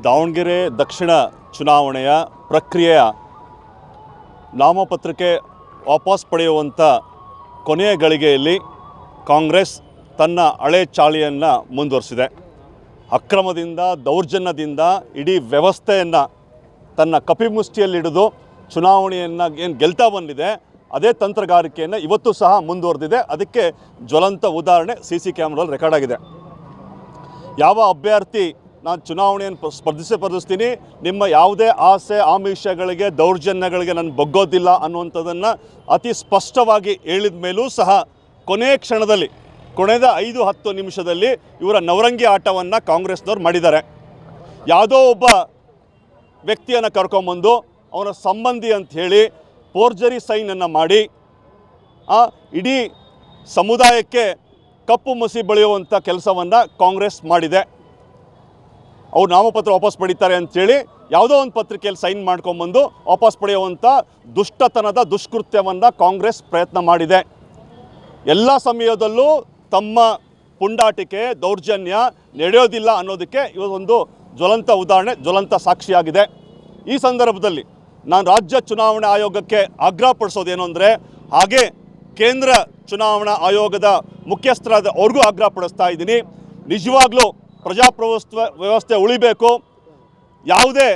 ದಾವಣಗೆರೆ ದಕ್ಷಿಣ ಚುನಾವಣೆಯ ಪ್ರಕ್ರಿಯೆಯ ನಾಮಪತ್ರಕ್ಕೆ ವಾಪಸ್ ಪಡೆಯುವಂಥ ಕೊನೆಯ ಗಳಿಗೆಯಲ್ಲಿ ಕಾಂಗ್ರೆಸ್ ತನ್ನ ಹಳೆ ಚಾಳಿಯನ್ನು ಮುಂದುವರಿಸಿದೆ. ಅಕ್ರಮದಿಂದ ದೌರ್ಜನ್ಯದಿಂದ ಇಡೀ ವ್ಯವಸ್ಥೆಯನ್ನು ತನ್ನ ಕಪಿಮುಷ್ಟಿಯಲ್ಲಿಡಿದು ಚುನಾವಣೆಯನ್ನು ಏನು ಗೆಲ್ತಾ ಬಂದಿದೆ, ಅದೇ ತಂತ್ರಗಾರಿಕೆಯನ್ನು ಇವತ್ತು ಸಹ ಮುಂದುವರೆದಿದೆ. ಅದಕ್ಕೆ ಜ್ವಲಂತ ಉದಾಹರಣೆ CC ಕ್ಯಾಮ್ರಲ್ಲಿ ರೆಕಾರ್ಡ್ ಆಗಿದೆ. ಯಾವ ಅಭ್ಯರ್ಥಿ ನಾನು ಚುನಾವಣೆಯನ್ನು ಸ್ಪರ್ಧಿಸ್ತೀನಿ, ನಿಮ್ಮ ಯಾವುದೇ ಆಸೆ ಆಮಿಷಗಳಿಗೆ ದೌರ್ಜನ್ಯಗಳಿಗೆ ನಾನು ಬಗ್ಗೋದಿಲ್ಲ ಅನ್ನುವಂಥದ್ದನ್ನು ಅತಿ ಸ್ಪಷ್ಟವಾಗಿ ಹೇಳಿದ ಮೇಲೂ ಸಹ ಕೊನೆಯ ಕ್ಷಣದಲ್ಲಿ ಕೊನೆಯ 5-10 ನಿಮಿಷದಲ್ಲಿ ಇವರ ನವರಂಗಿ ಆಟವನ್ನು ಕಾಂಗ್ರೆಸ್ನವ್ರು ಮಾಡಿದ್ದಾರೆ. ಯಾವುದೋ ಒಬ್ಬ ವ್ಯಕ್ತಿಯನ್ನು ಕರ್ಕೊಂಬಂದು ಅವನ ಸಂಬಂಧಿ ಅಂತ ಹೇಳಿ ಫೋರ್ಜರಿ ಸೈನನ್ನು ಮಾಡಿ ಇಡೀ ಸಮುದಾಯಕ್ಕೆ ಕಪ್ಪು ಮಸಿ ಬಳಿಯುವಂಥ ಕೆಲಸವನ್ನು ಕಾಂಗ್ರೆಸ್ ಮಾಡಿದೆ. ಅವ್ರು ನಾಮಪತ್ರ ವಾಪಸ್ ಪಡೀತಾರೆ ಅಂಥೇಳಿ ಯಾವುದೋ ಒಂದು ಪತ್ರಿಕೆಯಲ್ಲಿ ಸೈನ್ ಮಾಡ್ಕೊಂಬಂದು ವಾಪಸ್ ಪಡೆಯುವಂಥ ದುಷ್ಟತನದ ದುಷ್ಕೃತ್ಯವನ್ನು ಕಾಂಗ್ರೆಸ್ ಪ್ರಯತ್ನ ಮಾಡಿದೆ. ಎಲ್ಲ ಸಮಯದಲ್ಲೂ ತಮ್ಮ ಪುಂಡಾಟಿಕೆ ದೌರ್ಜನ್ಯ ನಡೆಯೋದಿಲ್ಲ ಅನ್ನೋದಕ್ಕೆ ಇವತ್ತೊಂದು ಜ್ವಲಂತ ಉದಾಹರಣೆ, ಜ್ವಲಂತ ಸಾಕ್ಷಿಯಾಗಿದೆ. ಈ ಸಂದರ್ಭದಲ್ಲಿ ನಾನು ರಾಜ್ಯ ಚುನಾವಣಾ ಆಯೋಗಕ್ಕೆ ಆಗ್ರಹಪಡಿಸೋದೇನು ಅಂದರೆ, ಹಾಗೆ ಕೇಂದ್ರ ಚುನಾವಣಾ ಆಯೋಗದ ಮುಖ್ಯಸ್ಥರಾದ ಅವ್ರಿಗೂ ಆಗ್ರಹಪಡಿಸ್ತಾ ಇದ್ದೀನಿ. ನಿಜವಾಗ್ಲೂ ಪ್ರಜಾಪ್ರಭುತ್ವ ವ್ಯವಸ್ಥೆ ಉಳಿಬೇಕು. ಯಾವುದೇ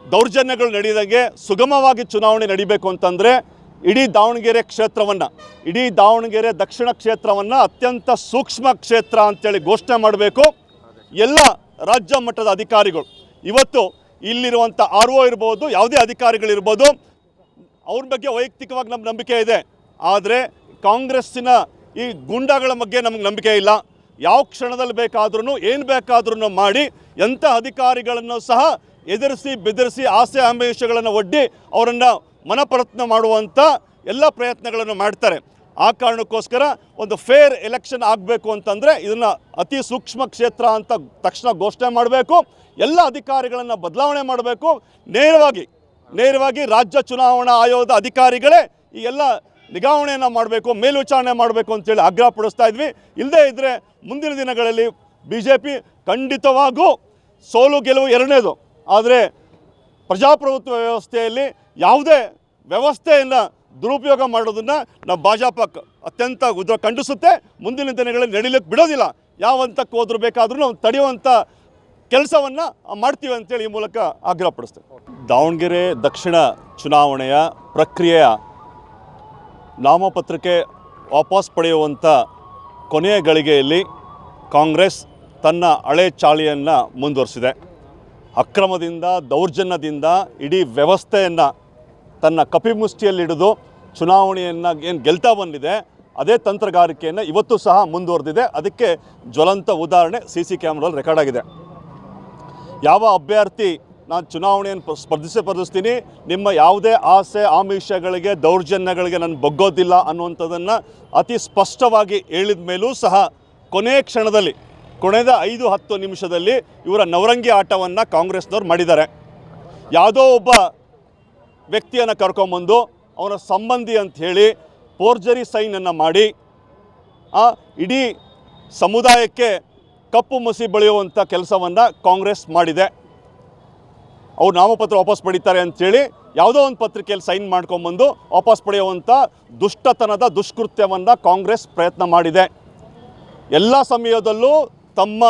ದೌರ್ಜನ್ಯಗಳು ನಡೆಯದಂಗೆ ಸುಗಮವಾಗಿ ಚುನಾವಣೆ ನಡೀಬೇಕು ಅಂತಂದರೆ ಇಡೀ ದಾವಣಗೆರೆ ಕ್ಷೇತ್ರವನ್ನು, ಇಡೀ ದಾವಣಗೆರೆ ದಕ್ಷಿಣ ಕ್ಷೇತ್ರವನ್ನು ಅತ್ಯಂತ ಸೂಕ್ಷ್ಮ ಕ್ಷೇತ್ರ ಅಂತೇಳಿ ಘೋಷಣೆ ಮಾಡಬೇಕು. ಎಲ್ಲ ರಾಜ್ಯ ಮಟ್ಟದ ಅಧಿಕಾರಿಗಳು ಇವತ್ತು ಇಲ್ಲಿರುವಂಥ RO ಇರ್ಬೋದು, ಯಾವುದೇ ಅಧಿಕಾರಿಗಳಿರ್ಬೋದು, ಅವ್ರ ಬಗ್ಗೆ ವೈಯಕ್ತಿಕವಾಗಿ ನಮ್ಗೆ ನಂಬಿಕೆ ಇದೆ. ಆದರೆ ಕಾಂಗ್ರೆಸ್ಸಿನ ಈ ಗುಂಡಾಗಳ ಬಗ್ಗೆ ನಮಗೆ ನಂಬಿಕೆ ಇಲ್ಲ. ಯಾವ ಕ್ಷಣದಲ್ಲಿ ಬೇಕಾದ್ರೂ ಏನು ಬೇಕಾದ್ರೂ ಮಾಡಿ ಎಂಥ ಅಧಿಕಾರಿಗಳನ್ನು ಸಹ ಎದುರಿಸಿ ಬೆದರಿಸಿ ಆಸೆ ಆಮಿಷಗಳನ್ನು ಒಡ್ಡಿ ಅವರನ್ನು ಮನಪರತ್ನ ಮಾಡುವಂಥ ಎಲ್ಲ ಪ್ರಯತ್ನಗಳನ್ನು ಮಾಡ್ತಾರೆ. ಆ ಕಾರಣಕ್ಕೋಸ್ಕರ ಒಂದು ಫೇರ್ ಎಲೆಕ್ಷನ್ ಆಗಬೇಕು ಅಂತಂದರೆ ಇದನ್ನು ಅತಿ ಸೂಕ್ಷ್ಮ ಕ್ಷೇತ್ರ ಅಂತ ತಕ್ಷಣ ಘೋಷಣೆ ಮಾಡಬೇಕು. ಎಲ್ಲ ಅಧಿಕಾರಿಗಳನ್ನು ಬದಲಾವಣೆ ಮಾಡಬೇಕು. ನೇರವಾಗಿ ರಾಜ್ಯ ಚುನಾವಣಾ ಆಯೋಗದ ಅಧಿಕಾರಿಗಳೇ ಈ ಎಲ್ಲ ನಿಗಾವಣೆಯನ್ನು ಮಾಡಬೇಕು, ಮೇಲ್ವಿಚಾರಣೆ ಮಾಡಬೇಕು ಅಂತೇಳಿ ಆಗ್ರಹಪಡಿಸ್ತಾ ಇದ್ವಿ. ಇಲ್ಲದೇ ಇದ್ದರೆ ಮುಂದಿನ ದಿನಗಳಲ್ಲಿ BJP ಖಂಡಿತವಾಗೂ ಸೋಲು ಗೆಲುವು ಎರಡನೇದು. ಆದರೆ ಪ್ರಜಾಪ್ರಭುತ್ವ ವ್ಯವಸ್ಥೆಯಲ್ಲಿ ಯಾವುದೇ ವ್ಯವಸ್ಥೆಯನ್ನು ದುರುಪಯೋಗ ಮಾಡೋದನ್ನು ನಾವು ಭಾಜಪ ಅತ್ಯಂತ ಖಂಡಿಸುತ್ತೆ. ಮುಂದಿನ ದಿನಗಳಲ್ಲಿ ನಡೀಲಿಕ್ಕೆ ಬಿಡೋದಿಲ್ಲ. ಯಾವ ಹಂತಕ್ಕೆ ಹೋದ್ರೂ ಬೇಕಾದ್ರೂ ನಾವು ತಡೆಯುವಂಥ ಕೆಲಸವನ್ನು ಮಾಡ್ತೀವಿ ಅಂತೇಳಿ ಈ ಮೂಲಕ ಆಗ್ರಹಪಡಿಸ್ತೇವೆ. ದಾವಣಗೆರೆ ದಕ್ಷಿಣ ಚುನಾವಣೆಯ ಪ್ರಕ್ರಿಯೆಯ ನಾಮಪತ್ರಕ್ಕೆ ವಾಪಸ್ ಪಡೆಯುವಂಥ ಕೊನೆಯ ಗಳಿಗೆಯಲ್ಲಿ ಕಾಂಗ್ರೆಸ್ ತನ್ನ ಹಳೆ ಚಾಳಿಯನ್ನು ಮುಂದುವರಿಸಿದೆ. ಅಕ್ರಮದಿಂದ ದೌರ್ಜನ್ಯದಿಂದ ಇಡೀ ವ್ಯವಸ್ಥೆಯನ್ನು ತನ್ನ ಕಪಿಮುಷ್ಟಿಯಲ್ಲಿಡಿದು ಚುನಾವಣೆಯನ್ನು ಏನು ಗೆಲ್ತಾ ಬಂದಿದೆ, ಅದೇ ತಂತ್ರಗಾರಿಕೆಯನ್ನು ಇವತ್ತು ಸಹ ಮುಂದುವರೆದಿದೆ. ಅದಕ್ಕೆ ಜ್ವಲಂತ ಉದಾಹರಣೆ CC ಕ್ಯಾಮ್ರಲ್ಲಿ ರೆಕಾರ್ಡ್ ಆಗಿದೆ. ಯಾವ ಅಭ್ಯರ್ಥಿ ನಾನು ಚುನಾವಣೆಯನ್ನು ಸ್ಪರ್ಧಿಸ್ತೀನಿ, ನಿಮ್ಮ ಯಾವುದೇ ಆಸೆ ಆಮಿಷಗಳಿಗೆ ದೌರ್ಜನ್ಯಗಳಿಗೆ ನಾನು ಬಗ್ಗೋದಿಲ್ಲ ಅನ್ನುವಂಥದ್ದನ್ನು ಅತಿ ಸ್ಪಷ್ಟವಾಗಿ ಹೇಳಿದ ಮೇಲೂ ಸಹ ಕೊನೆಯ ಕ್ಷಣದಲ್ಲಿ ಕೊನೆಯ 5-10 ನಿಮಿಷದಲ್ಲಿ ಇವರ ನವರಂಗಿ ಆಟವನ್ನು ಕಾಂಗ್ರೆಸ್ನವ್ರು ಮಾಡಿದ್ದಾರೆ. ಯಾವುದೋ ಒಬ್ಬ ವ್ಯಕ್ತಿಯನ್ನು ಕರ್ಕೊಂಬಂದು ಅವನ ಸಂಬಂಧಿ ಅಂತ ಹೇಳಿ ಫೋರ್ಜರಿ ಸೈನನ್ನು ಮಾಡಿ ಇಡೀ ಸಮುದಾಯಕ್ಕೆ ಕಪ್ಪು ಮಸಿ ಬಳಿಯುವಂಥ ಕೆಲಸವನ್ನು ಕಾಂಗ್ರೆಸ್ ಮಾಡಿದೆ. ಅವ್ರು ನಾಮಪತ್ರ ವಾಪಸ್ ಪಡೀತಾರೆ ಅಂಥೇಳಿ ಯಾವುದೋ ಒಂದು ಪತ್ರಿಕೆಯಲ್ಲಿ ಸೈನ್ ಮಾಡ್ಕೊಂಬಂದು ವಾಪಸ್ ಪಡೆಯುವಂಥ ದುಷ್ಟತನದ ದುಷ್ಕೃತ್ಯವನ್ನು ಕಾಂಗ್ರೆಸ್ ಪ್ರಯತ್ನ ಮಾಡಿದೆ. ಎಲ್ಲ ಸಮಯದಲ್ಲೂ ತಮ್ಮ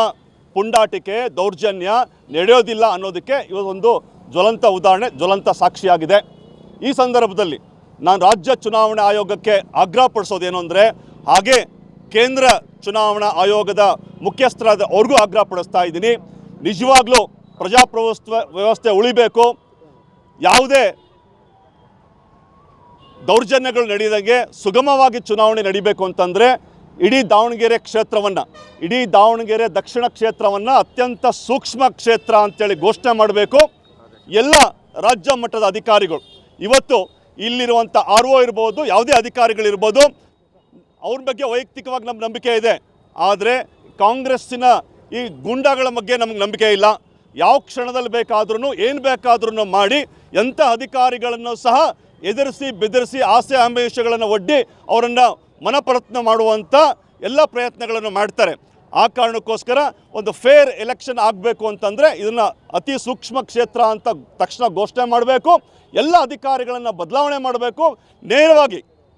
ಪುಂಡಾಟಿಕೆ ದೌರ್ಜನ್ಯ ನಡೆಯೋದಿಲ್ಲ ಅನ್ನೋದಕ್ಕೆ ಇವತ್ತೊಂದು ಜ್ವಲಂತ ಉದಾಹರಣೆ, ಜ್ವಲಂತ ಸಾಕ್ಷಿಯಾಗಿದೆ. ಈ ಸಂದರ್ಭದಲ್ಲಿ ನಾನು ರಾಜ್ಯ ಚುನಾವಣಾ ಆಯೋಗಕ್ಕೆ ಆಗ್ರಹಪಡಿಸೋದೇನು ಅಂದರೆ, ಹಾಗೆ ಕೇಂದ್ರ ಚುನಾವಣಾ ಆಯೋಗದ ಮುಖ್ಯಸ್ಥರಾದ ಅವ್ರಿಗೂ ಆಗ್ರಹಪಡಿಸ್ತಾ ಇದ್ದೀನಿ. ನಿಜವಾಗ್ಲೂ ಪ್ರಜಾಪ್ರಭುತ್ವ ವ್ಯವಸ್ಥೆ ಉಳಿಬೇಕು. ಯಾವುದೇ ದೌರ್ಜನ್ಯಗಳು ನಡೆಯದಂಗೆ ಸುಗಮವಾಗಿ ಚುನಾವಣೆ ನಡೀಬೇಕು ಅಂತಂದರೆ ಇಡೀ ದಾವಣಗೆರೆ ಕ್ಷೇತ್ರವನ್ನು, ಇಡೀ ದಾವಣಗೆರೆ ದಕ್ಷಿಣ ಕ್ಷೇತ್ರವನ್ನು ಅತ್ಯಂತ ಸೂಕ್ಷ್ಮ ಕ್ಷೇತ್ರ ಅಂತೇಳಿ ಘೋಷಣೆ ಮಾಡಬೇಕು. ಎಲ್ಲ ರಾಜ್ಯ ಮಟ್ಟದ ಅಧಿಕಾರಿಗಳು ಇವತ್ತು ಇಲ್ಲಿರುವಂಥ RO ಇರ್ಬೋದು, ಯಾವುದೇ ಅಧಿಕಾರಿಗಳಿರ್ಬೋದು, ಅವ್ರ ಬಗ್ಗೆ ವೈಯಕ್ತಿಕವಾಗಿ ನಮ್ಗೆ ನಂಬಿಕೆ ಇದೆ. ಆದರೆ ಕಾಂಗ್ರೆಸ್ಸಿನ ಈ ಗುಂಡಾಗಳ ಬಗ್ಗೆ ನಮಗೆ ನಂಬಿಕೆ ಇಲ್ಲ. ಯಾವ ಕ್ಷಣದಲ್ಲಿ ಬೇಕಾದ್ರೂ ಏನು ಬೇಕಾದ್ರೂ ಮಾಡಿ ಎಂಥ ಅಧಿಕಾರಿಗಳನ್ನು ಸಹ ಎದುರಿಸಿ ಬೆದರಿಸಿ ಆಸೆ ಆಮಿಷಗಳನ್ನು ಒಡ್ಡಿ ಅವರನ್ನು ಮನಪರತ್ನ ಮಾಡುವಂಥ ಎಲ್ಲ ಪ್ರಯತ್ನಗಳನ್ನು ಮಾಡ್ತಾರೆ. ಆ ಕಾರಣಕ್ಕೋಸ್ಕರ ಒಂದು ಫೇರ್ ಎಲೆಕ್ಷನ್ ಆಗಬೇಕು ಅಂತಂದರೆ ಇದನ್ನು ಅತಿ ಸೂಕ್ಷ್ಮ ಕ್ಷೇತ್ರ ಅಂತ ತಕ್ಷಣ ಘೋಷಣೆ ಮಾಡಬೇಕು, ಎಲ್ಲ ಅಧಿಕಾರಿಗಳನ್ನು ಬದಲಾವಣೆ ಮಾಡಬೇಕು,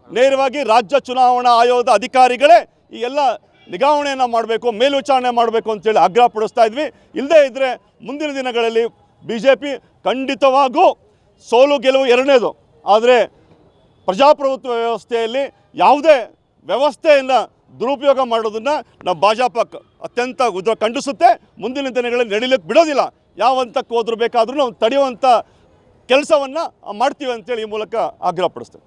ನೇರವಾಗಿ ರಾಜ್ಯ ಚುನಾವಣಾ ಆಯೋಗದ ಅಧಿಕಾರಿಗಳೇ ಈ ಎಲ್ಲ ನಿಗಾವಣೆಯನ್ನು ಮಾಡಬೇಕು, ಮೇಲ್ವಿಚಾರಣೆ ಮಾಡಬೇಕು ಅಂತೇಳಿ ಆಗ್ರಹ ಪಡಿಸ್ತಾ ಇದ್ವಿ. ಇಲ್ಲದೇ ಇದ್ದರೆ ಮುಂದಿನ ದಿನಗಳಲ್ಲಿ BJP ಖಂಡಿತವಾಗೂ ಸೋಲು ಗೆಲುವು ಎರಡನೇದು, ಆದರೆ ಪ್ರಜಾಪ್ರಭುತ್ವ ವ್ಯವಸ್ಥೆಯಲ್ಲಿ ಯಾವುದೇ ವ್ಯವಸ್ಥೆಯನ್ನು ದುರುಪಯೋಗ ಮಾಡೋದನ್ನು ನಾವು ಭಾಜಪ ಅತ್ಯಂತ ಖಂಡಿಸುತ್ತೆ. ಮುಂದಿನ ದಿನಗಳಲ್ಲಿ ನಡೀಲಿಕ್ಕೆ ಬಿಡೋದಿಲ್ಲ. ಯಾವ ಹಂತಕ್ಕೆ ಹೋದ್ರೂ ಬೇಕಾದ್ರೂ ನಾವು ತಡೆಯುವಂಥ ಕೆಲಸವನ್ನು ಮಾಡ್ತೀವಿ ಅಂತೇಳಿ ಈ ಮೂಲಕ ಆಗ್ರಹಪಡಿಸ್ತೇವೆ.